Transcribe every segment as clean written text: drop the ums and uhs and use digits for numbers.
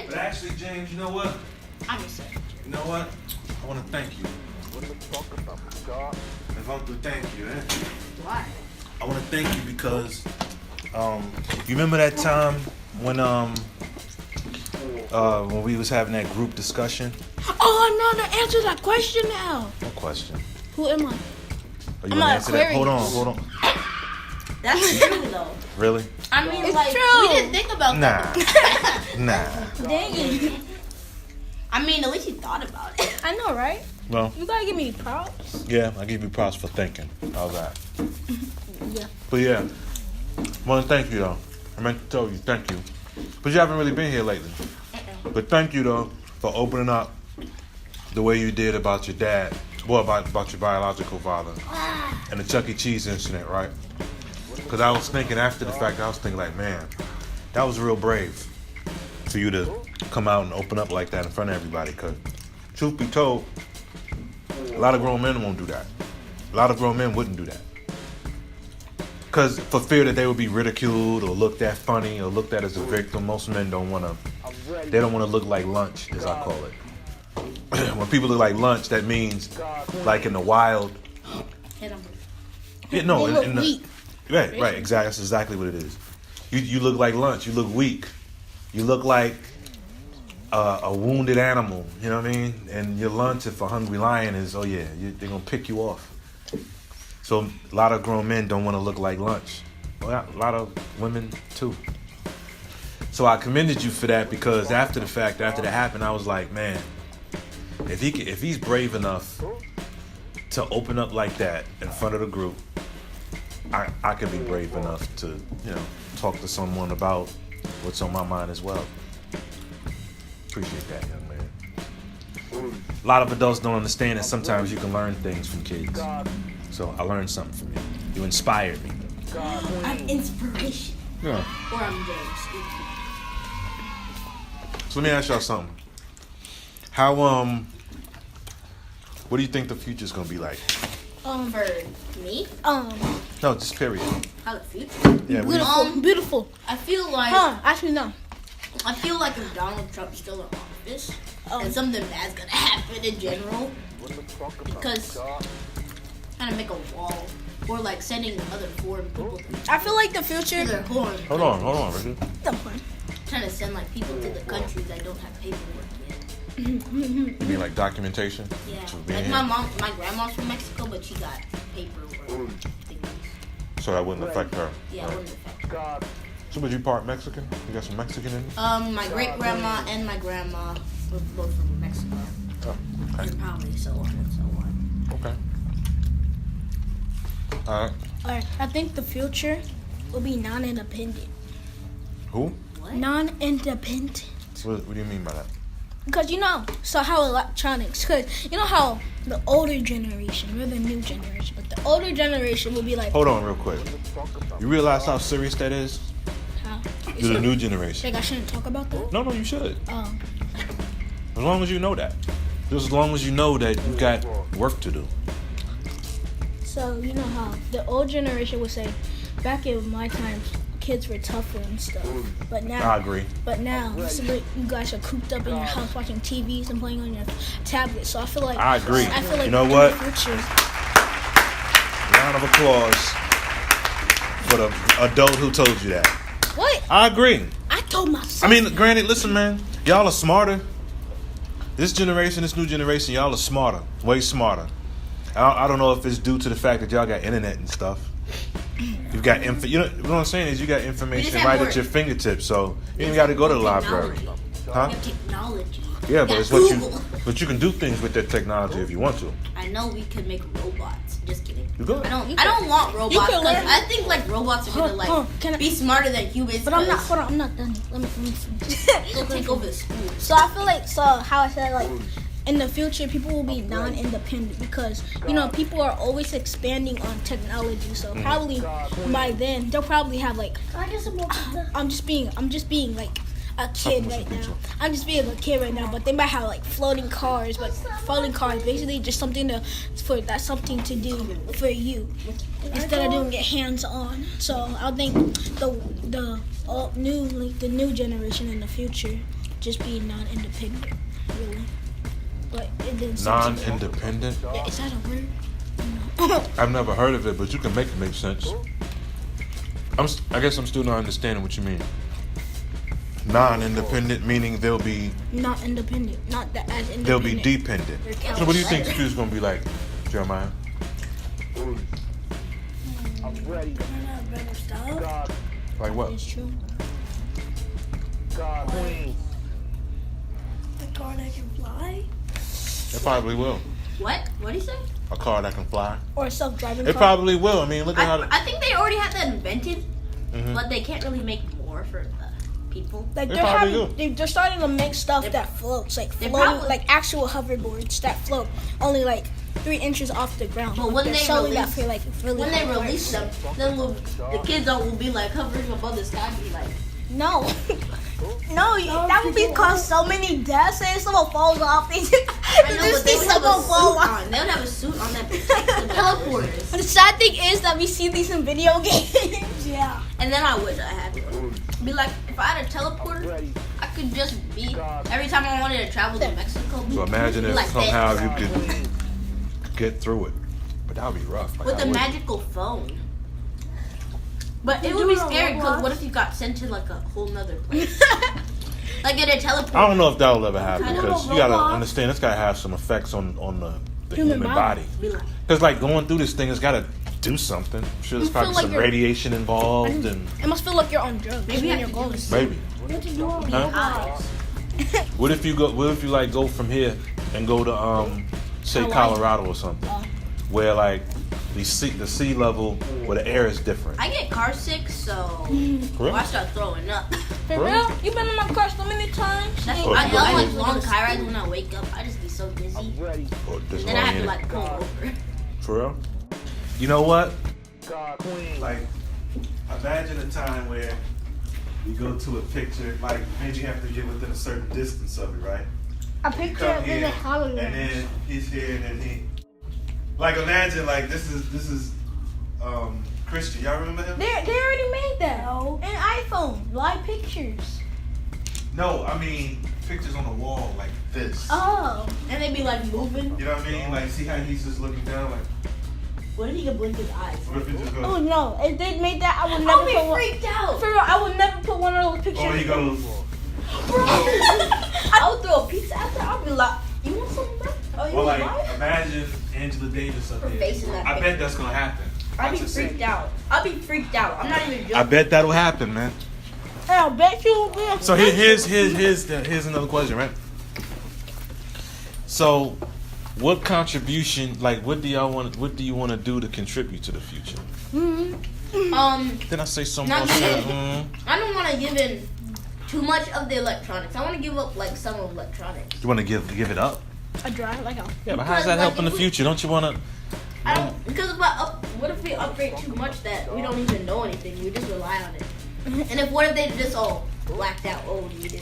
But actually, James, you know what? I'm just saying. You know what? I want to thank you. If I'm to thank you, Why? I want to thank you because, you remember that time when we was having that group discussion? Oh, I know the answer to that question now. What question? Who am I? Are you I'm gonna an answer that? Aquarius. Hold on. That's true though. Really? I mean, It's like true. we didn't think about that. Nah. Dang it. I mean, at least you thought about it. I know, right? Well, You gotta give me props. yeah, I give you props for thinking. How's that? Yeah. But yeah, I want to thank you though. I meant to tell you thank you. But you haven't really been here lately. But thank you though for opening up the way you did about your dad. Well, about your biological father and the Chuck E. Cheese incident, right? Because I was thinking after the fact, I was thinking like, man, that was real brave for you to come out and open up like that in front of everybody. Because truth be told, a lot of grown men won't do that. A lot of grown men wouldn't do that. Because for fear that they would be ridiculed or looked at funny or looked at as a victim, most men don't want to look like lunch, as I call it. When people look like lunch, that means like in the wild. Hit 'em. Yeah, no, They look in the, weak. right, exactly. That's exactly what it is. You look like lunch. You look weak. You look like a wounded animal. You know what I mean? And your lunch, if a hungry lion is, oh yeah, they're gonna pick you off. So a lot of grown men don't want to look like lunch. Well, a lot of women too. So I commended you for that because after the fact, after that happened, I was like, man, if he's brave enough to open up like that in front of the group, I could be brave enough to, talk to someone about what's on my mind as well. Appreciate that, young man. A lot of adults don't understand that sometimes you can learn things from kids. So I learned something from you. You inspired me. I'm inspiration. Yeah. Or I'm James. So let me ask y'all something. How what do you think the future's gonna be like? For me, No, just period. how the future? Yeah, Beautiful. Beautiful. I feel like Actually, no. I feel like if Donald Trump's still in office, Oh. and something bad's gonna happen in general, because kind of make a wall, or like sending other foreign people I feel like the to future. their home. hold on, Richard. The point. Trying to send like people to the countries that don't have paperwork yet. You mean like documentation? Yeah, To being like here? my grandma's from Mexico, but she got paperwork thingies. So that wouldn't affect her. Yeah, it wouldn't affect her. So would you part Mexican? You got some Mexican in you? My great grandma and my grandma were both from Mexico, Oh, okay. and probably so on and so on. Okay. Alright. Alright, I think the future will be non-independent. Who? What? Non-independent. What do you mean by that? Because so how electronics, because how the older generation, we're the new generation, but the older generation will be like, Hold on real quick. You realize how serious that is? how? You're the new generation. Like I shouldn't talk about that? No, you should. Oh. As long as you know that. Just as long as you know that you got work to do. So, you know how the old generation would say, back in my time, kids were tougher and stuff. But now, I agree. so like, you guys are cooped up in your house watching TVs and playing on your tablet. So I feel like I agree. You know in what? the future, Round of applause for the adult who told you that. what? I agree. I told myself. I mean, granted, listen, man. Y'all are smarter. This generation, this new generation, y'all are smarter. Way smarter. I don't know if it's due to the fact that y'all got internet and stuff. You've got you know what I'm saying is you got information have right more- at your fingertips, so you ain't got to go to the library, Technology. huh? We have technology. Yeah, but Yeah, it's what Google. but you can do things with that technology if you want to. I know we could make robots. Just kidding. You good? I don't want robots. You can 'Cause learn- I think like robots are gonna Hold on, can I- be smarter than humans. But I'm not. 'cause Hold on, I'm not done. Let me finish. They'll take over the schools. So I feel like how I said like in the future people will be non-independent because people are always expanding on technology. So probably by then they'll probably have like I'm just being like a kid right now. I'm just being a kid right now, but they might have like floating cars, but floating cars basically just something to do for you instead of doing it hands on. So I think the new generation in the future just be non-independent, really. But it didn't sound so Non-independent? Yeah, is that a word? I've never heard of it, but you can make it make sense. I guess I'm still not understanding what you mean. Non-independent meaning they'll be Not independent, not that as independent. they'll be dependent. So what do you think the future's gonna be like, Jeremiah? I'm ready. Better stuff. God, Like what? It's true. God, Queen. A car that can fly, It probably will. What? What did he say? A car that can fly. or a self-driving It car. probably will. I mean, look at how. I think they already have that invented, Mhm. but they can't really make more for the people. Like They they're probably having, they're starting to make stuff They- that floats, like they floating, probably- like actual hoverboards that float only like 3 inches off the ground. But when they're they selling that release- for like really When they high release price. them, then the kids will be like hovering above the sky, be like, No. No, that would be cause so many deaths and someone falls off. They just, I know, just but they see would have a someone fall suit off. on. They would have a suit on that protects the teleporters. The sad thing is that we see these in video games. Yeah. And then I wish I had one. Be like, if I had a teleporter, I could just be every time I wanted to travel to Mexico. So imagine if like somehow that. you could get through it, but that would be rough. Like, With I a would- magical phone. But it would be scary because what if you got sent to like a whole nother place? Like in a teleporter. I don't know if that will ever happen Kind of because a you gotta robot. understand it's gotta have some effects on the human body. Be like, Because like going through this thing, it's gotta do something. I'm sure there's You feel probably like some you're- radiation involved and It must feel like you're on drugs. Maybe when I you're could going. use- maybe. Huh? eyes. What if you like go from here and go to say Hawaii. Colorado or something, where like the sea level where the air is different. I get car sick, so For real? I start throwing up. For real? You've been in my car so many times. That's Oh, I you love got like me. long car rides when I wake up. I just be so dizzy. I'm ready. Or And then I have to disoriented. like pull over. For real? You know what? God, Queen. Like, imagine a time where you go to a picture, like maybe you have to get within a certain distance of it, right? A You picture come of here, in the and Halloween. then he's here, and then he. Like, imagine like this is Christian. Y'all remember him? They already made that. No. In iPhone, live pictures. No, I mean pictures on the wall like this. Oh. And they be like moving. You know what I mean? Like, see how he's just looking down? Like, What if he could blink his eyes? what if it just Oh goes? no! If they made that, I would I'll never be put one. freaked out. For real, I would never put one of those pictures. Or he goes. Bro, I would throw a pizza after. I'll be like, you want something, bro? Oh, you Or want like, mine? imagine Angela Davis up Her here. face in that I picture. bet that's gonna happen. I'd be Watch and see. freaked out. I'd be freaked out. I'm not even joking. I bet that'll happen, man. Hey, I bet you will be. So here's another question, right? So, what contribution, like, what do you want to do to contribute to the future? Did I say so Not much? good. I don't want to give in too much of the electronics. I want to give up like some of electronics. You want to give it up? A dry like a. Yeah, but how does that Because, help like, in the if we- future? Don't you want to? I don't because what if we upgrade too much that we don't even know anything? We just rely on it. And if what if they just all blacked out? What would we do?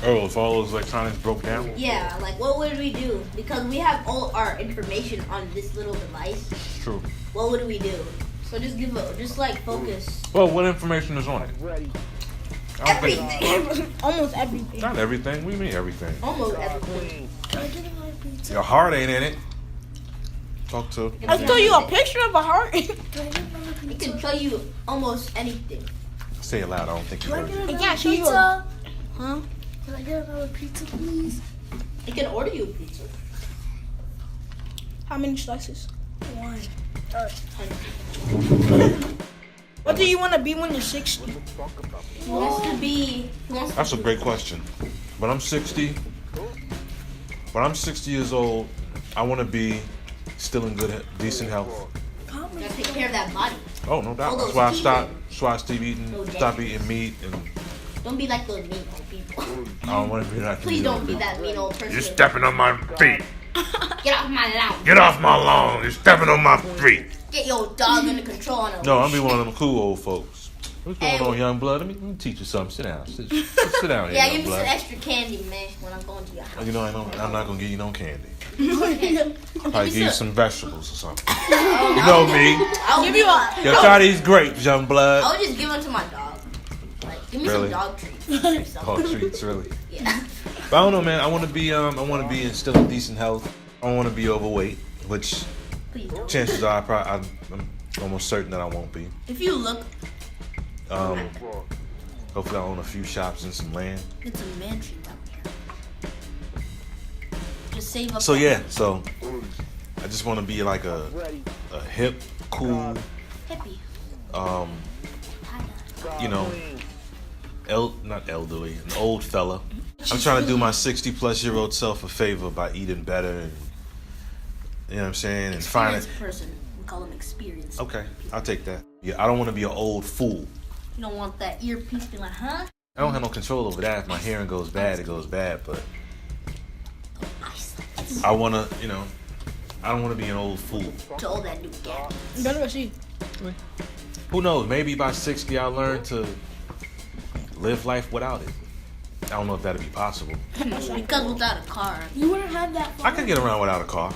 Oh, if all those electronics broke down? Yeah, like what would we do? Because we have all our information on this little device. True. What would we do? So just like focus. Well, what information is on it? Ready. I don't think- Everything. Almost everything. Not everything. We mean everything. Almost God, everything. Queen. Your heart ain't in it. Talk to. I'll show you a picture of a heart. It can show you almost anything. Say it loud. I don't think you heard it. I can't show you a. Huh? Can I get another pizza, please? It can order you a pizza. How many slices? One. What do you want to be when you're 60? He wants to be. He wants That's to a great question. When I'm 60 years old, I want to be still in good, decent health. gotta take care of that body. Oh, no doubt. All That's those why I teeth. stopped. That's why I stop eating. No Stop damage. eating meat, and Don't be like those mean old people. I don't want to be that. Please don't be that mean old person. You're stepping on my feet. Get off my lawn. Get off my lawn. You're stepping on my feet. Get your dog under control on a No, I'm leash. be one of them cool old folks. What's going Hey, on, young blood? Let me teach you something. Sit down. Sit down here, Yeah, young give me some blood. extra candy, man, when I'm going to your house. You know, I'm not gonna give you no candy. Okay. Probably give you some vegetables or something. Oh, You know me. I'll give you a. Yo, try these grapes, young blood. I would just give them to my dog. Like, Give me Really? some dog treats. or something. Dog treats, really. Yeah. But I don't know, man. I want to be in still in decent health. I don't want to be overweight, which Please don't. chances are I'm almost certain that I won't be. If you look, Hopefully I own a few shops and some land. it's a mansion down here. Just save up. So that yeah, money. so I just want to be like a hip, cool, Hippie. you know, not elderly, an old fella. I'm trying to do my 60-plus-year-old self a favor by eating better and, you know what I'm saying, and finding. Experienced person. We call them experienced. Okay, I'll take that. Yeah, I don't want to be an old fool. You don't want that earpiece being like, huh? I don't have no control over that. If my hearing goes bad, it goes bad. But I want to, you know, I don't want to be an old fool. To all that new gap. Better go see. Who knows? Maybe by 60, I'll learn to live life without it. I don't know if that'll be possible. Because without a car, You wouldn't have that fun. I can get around without a car.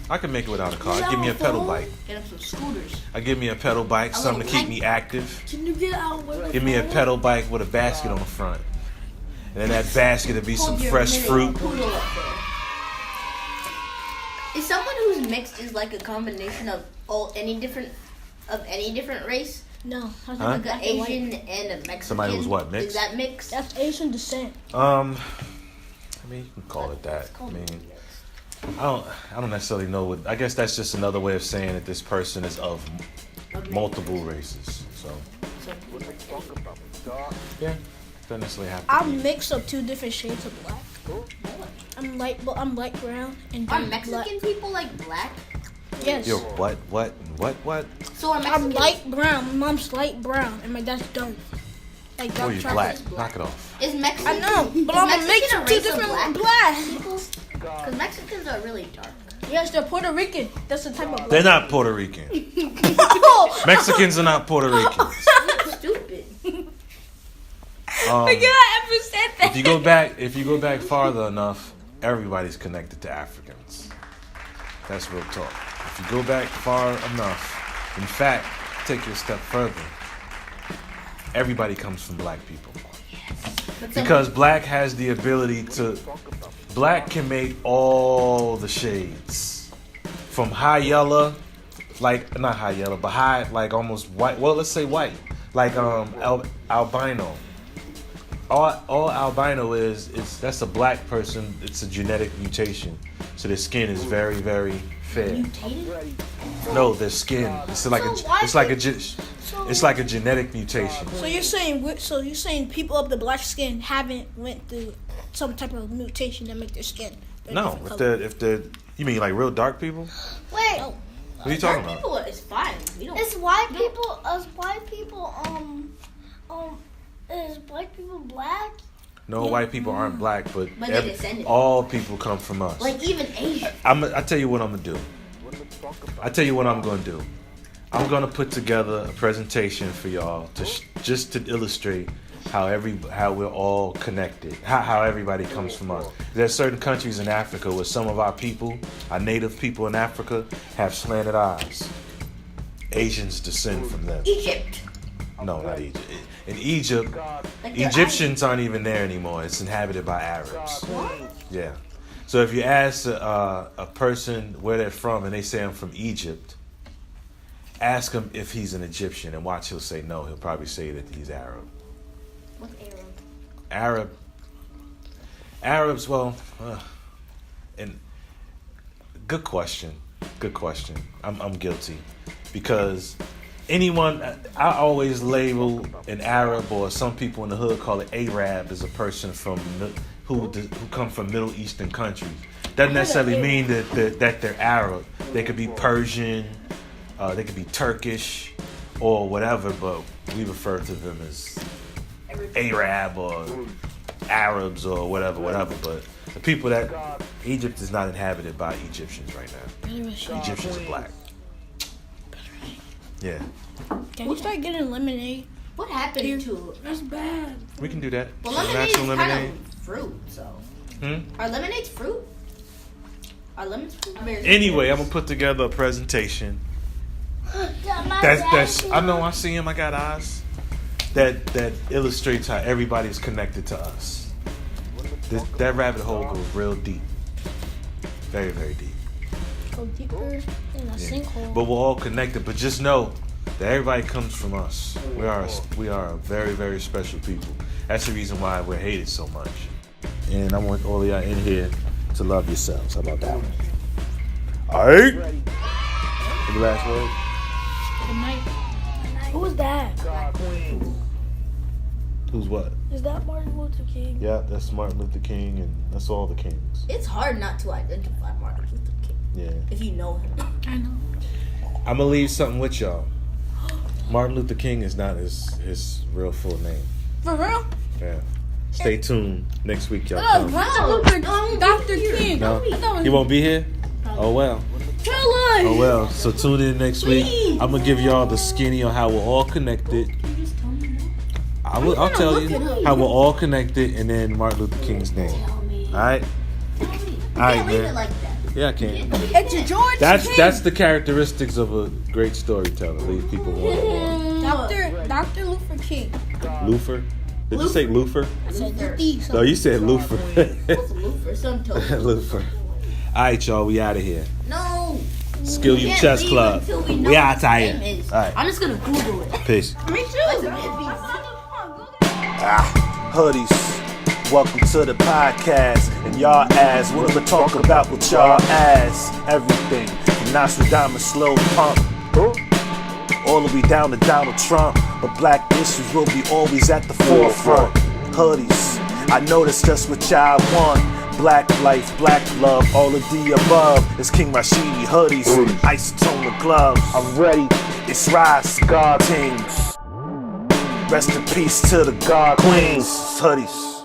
I can make it without a car. Give me a pedal bike. get up some scooters. I give me a pedal bike, something to keep me active. Can you get out with Give me a pedal bike with a basket on the front. And in that basket, will be some fresh fruit. Poodle up there. Is someone who's mixed is like a combination of any different race? No, Huh? Like an Asian and a Mexican. Somebody who's what, mixed? Is that mixed? that's Asian descent. I mean, you can call it that. I mean, I don't necessarily know what. I guess that's just another way of saying that this person is of multiple races. So yeah, doesn't necessarily have to I'm be. mixed of two different shades of black. I'm light brown and Are dark Mexican black. people like black? Yes. Yo, what? So are I'm Mexican? light brown. My mom's light brown, and my dad's dark. Like Oh, dark you chocolate. black? Knock it off. Is Mexican? I know, but is I'm a Mexican mix of two race different black black. people? Because Mexicans are really dark. Yes, they're Puerto Rican. That's the type of black. They're not Puerto Rican. Mexicans are not Puerto Ricans. Stupid. I cannot ever said that. If you go back farther enough, everybody's connected to Africans. That's real talk. If you go back far enough, in fact, take it a step further. Everybody comes from black people. But some- Because black has the ability to. Black can make all the shades. From high yellow, like, not high yellow, but high, like almost white. Well, let's say white. Like albino. All albino is that's a black person. It's a genetic mutation. So their skin is very, very fair. Mutated? No, their skin. It's like it's like a genetic mutation. So you're saying people of the black skin haven't went through some type of mutation that make their skin a No, different if color. they're you mean like real dark people? Wait, Oh. What are you talking Dark about? people is fine. We don't. is white people, is black people black? No, white people aren't black, but But they descended. all people come from us. Like even Asian. I tell you what I'm gonna do. I tell you what I'm gonna do. I'm gonna put together a presentation for y'all just to illustrate how we're all connected, how everybody comes from us. There's certain countries in Africa where some of our people, our native people in Africa, have slanted eyes. Asians descend from them. Egypt. No, not Egypt. In Egypt, Like their Egyptians aren't even there anymore. It's inhabited by Arabs. Yeah. So if you ask a person where they're from and they say I'm from Egypt, ask him if he's an Egyptian and watch he'll say no. He'll probably say that he's Arab. What's Arab? Arabs, well, and good question. I'm guilty because anyone, I always label an Arab, or some people in the hood call it Arab, as a person who come from Middle Eastern countries. Doesn't necessarily mean that they're Arab. They could be Persian, they could be Turkish, or whatever. But we refer to them as Arab or Arabs or whatever. But the people that Egypt is not inhabited by Egyptians right now. Egyptians are black. Yeah, Can we start getting lemonade? What happened to? That's bad. we can do that. Well, Some lemonade is natural kind lemonade. of fruit. So Hmm? are lemonades fruit? Are lemons fruit? Anyway, I'm gonna put together a presentation. My That's dad I know. I see him. I got eyes. that illustrates how everybody's connected to us. That rabbit hole goes real deep, very, very deep. Go deeper in a sinkhole. But we're all connected. But just know that everybody comes from us. We are a very, very special people. That's the reason why we're hated so much. And I want all of y'all in here to love yourselves. How about that one? All right. Any last word? Good night. Who was that? God, Queen. Who's what? Is that Martin Luther King? Yeah, that's Martin Luther King, and that's all the kings. It's hard not to identify Martin Luther King Yeah. if you know him. I know. I'm gonna leave something with y'all. Martin Luther King is not his real full name. For real? Yeah. Stay tuned. Next week, y'all Oh, come. Dr. King. No, I thought he won't be here. Oh well. Tell us. Oh well. So tune in next week. I'm gonna give y'all the skinny on how we're all connected. I'll tell you how we're all connected, and then Martin Luther King's name. All right. All right, Can't leave it man. like that. Yeah, I can. It's George King. That's the characteristics of a great storyteller. Leave people wanting Dr. Luther King. more. Luther? Did you say Luther? I said Luther. No, you said Luther. What's Luther? Some told me. Luther. All right, y'all. We out of here. No. Skill You Can't Chess leave Club. until we know We what out his of name here. is. All right. I'm just gonna Google it. Peace. Me too. Hoodies, welcome to the podcast. And y'all ask, what I'ma talk about with y'all ass? Everything from Nostradamus, slow pump, all the way down to Donald Trump. But black issues will be always at the forefront. Hoodies, I know that's just what y'all want. Black life, black love, all of the above. It's King Rashidi hoodies, isotone gloves. I'm ready. It's Rise, God Kings. Rest in peace to the God Queens. Hoodies.